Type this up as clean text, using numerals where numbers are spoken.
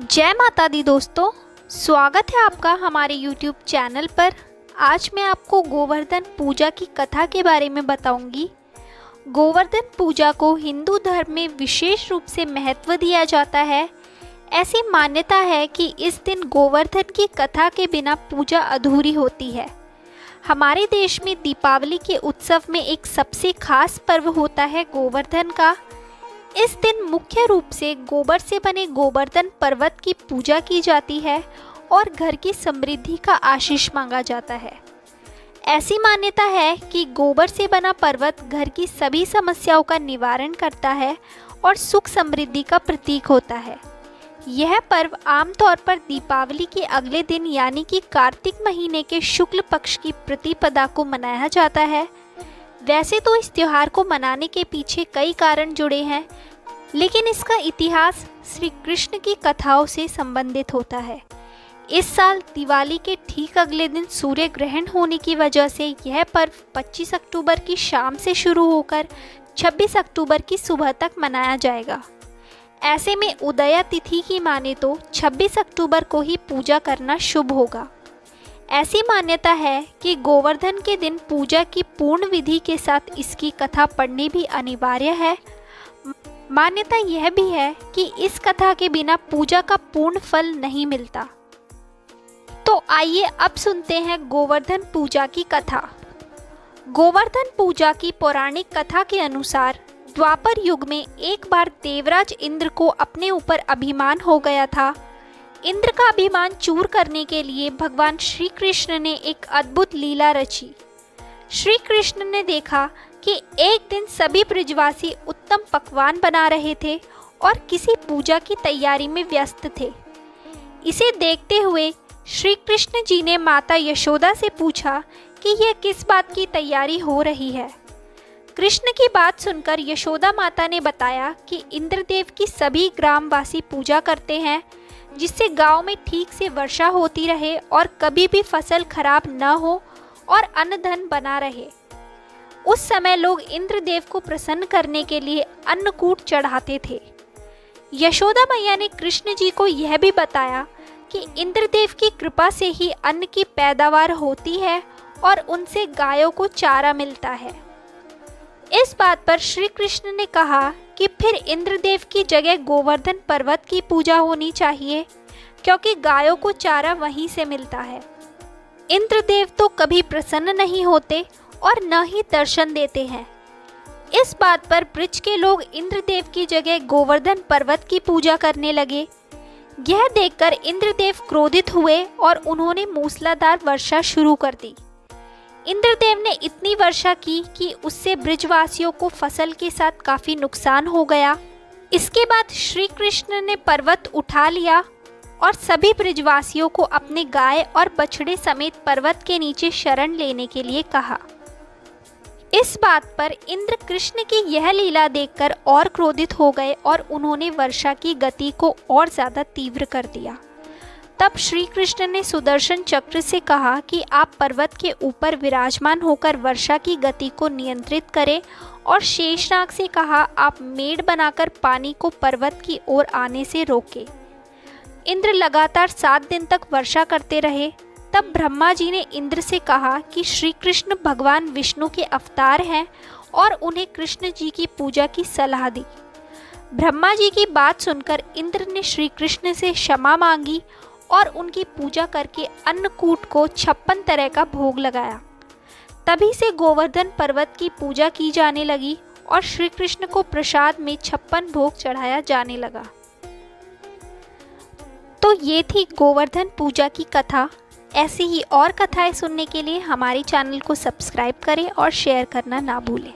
जय माता दी दोस्तों, स्वागत है आपका हमारे YouTube चैनल पर। आज मैं आपको गोवर्धन पूजा की कथा के बारे में बताऊंगी। गोवर्धन पूजा को हिंदू धर्म में विशेष रूप से महत्व दिया जाता है। ऐसी मान्यता है कि इस दिन गोवर्धन की कथा के बिना पूजा अधूरी होती है। हमारे देश में दीपावली के उत्सव में एक सबसे खास पर्व होता है गोवर्धन का। इस दिन मुख्य रूप से गोबर से बने गोवर्धन पर्वत की पूजा की जाती है और घर की समृद्धि का आशीष मांगा जाता है। ऐसी मान्यता है कि गोबर से बना पर्वत घर की सभी समस्याओं का निवारण करता है और सुख समृद्धि का प्रतीक होता है। यह पर्व आमतौर पर दीपावली के अगले दिन यानी कि कार्तिक महीने के शुक्ल पक्ष की प्रतिपदा को मनाया जाता है। वैसे तो इस त्योहार को मनाने के पीछे कई कारण जुड़े हैं, लेकिन इसका इतिहास श्री कृष्ण की कथाओं से संबंधित होता है। इस साल दिवाली के ठीक अगले दिन सूर्य ग्रहण होने की वजह से यह पर्व 25 अक्टूबर की शाम से शुरू होकर 26 अक्टूबर की सुबह तक मनाया जाएगा। ऐसे में उदया तिथि की माने तो 26 अक्टूबर को ही पूजा करना शुभ होगा। ऐसी मान्यता है कि गोवर्धन के दिन पूजा की पूर्ण विधि के साथ इसकी कथा पढ़नी भी अनिवार्य है। मान्यता यह भी है कि इस कथा के बिना पूजा का पूर्ण फल नहीं मिलता। तो आइए अब सुनते हैं गोवर्धन पूजा की कथा। गोवर्धन पूजा की पौराणिक कथा के अनुसार द्वापर युग में एक बार देवराज इंद्र को अपने ऊपर अभिमान हो गया था। इंद्र का अभिमान चूर करने के लिए भगवान श्री कृष्ण ने एक अद्भुत लीला रची। श्री कृष्ण ने देखा कि एक दिन सभी ब्रजवासी उत्तम पकवान बना रहे थे और किसी पूजा की तैयारी में व्यस्त थे। इसे देखते हुए श्री कृष्ण जी ने माता यशोदा से पूछा कि यह किस बात की तैयारी हो रही है। कृष्ण की बात सुनकर यशोदा माता ने बताया कि इंद्रदेव की सभी ग्रामवासी पूजा करते हैं, जिससे गांव में ठीक से वर्षा होती रहे और कभी भी फसल खराब न हो और अन्न धन बना रहे। उस समय लोग इंद्रदेव को प्रसन्न करने के लिए अन्नकूट चढ़ाते थे। यशोदा मैया ने कृष्ण जी को यह भी बताया कि इंद्रदेव की कृपा से ही अन्न की पैदावार होती है और उनसे गायों को चारा मिलता है। इस बात पर श्री कृष्ण ने कहा कि फिर इंद्रदेव की जगह गोवर्धन पर्वत की पूजा होनी चाहिए, क्योंकि गायों को चारा वहीं से मिलता है। इंद्रदेव तो कभी प्रसन्न नहीं होते और न ही दर्शन देते हैं। इस बात पर ब्रज के लोग इंद्रदेव की जगह गोवर्धन पर्वत की पूजा करने लगे। यह देखकर इंद्रदेव क्रोधित हुए और उन्होंने मूसलाधार वर्षा शुरू कर दी। इंद्रदेव ने इतनी वर्षा की कि उससे ब्रजवासियों को फसल के साथ काफी नुकसान हो गया। इसके बाद श्री कृष्ण ने पर्वत उठा लिया और सभी ब्रजवासियों को अपने गाय और बछड़े समेत पर्वत के नीचे शरण लेने के लिए कहा। इस बात पर इंद्र कृष्ण की यह लीला देखकर और क्रोधित हो गए और उन्होंने वर्षा की गति को और ज्यादा तीव्र कर दिया। तब श्री कृष्ण ने सुदर्शन चक्र से कहा कि आप पर्वत के ऊपर विराजमान होकर वर्षा की गति को नियंत्रित करें, और शेषनाग से कहा आप मेड़ बनाकर पानी को पर्वत की ओर आने से रोकें। इंद्र लगातार 7 दिन तक वर्षा करते रहे। तब ब्रह्मा जी ने इंद्र से कहा कि श्री कृष्ण भगवान विष्णु के अवतार हैं और उन्हें कृष्ण जी की पूजा की सलाह दी। ब्रह्मा जी की बात सुनकर इंद्र ने श्री कृष्ण से क्षमा मांगी और उनकी पूजा करके अन्नकूट को 56 तरह का भोग लगाया। तभी से गोवर्धन पर्वत की पूजा की जाने लगी और श्री कृष्ण को प्रसाद में 56 भोग चढ़ाया जाने लगा। तो ये थी गोवर्धन पूजा की कथा। ऐसी ही और कथाएं सुनने के लिए हमारे चैनल को सब्सक्राइब करें और शेयर करना ना भूलें।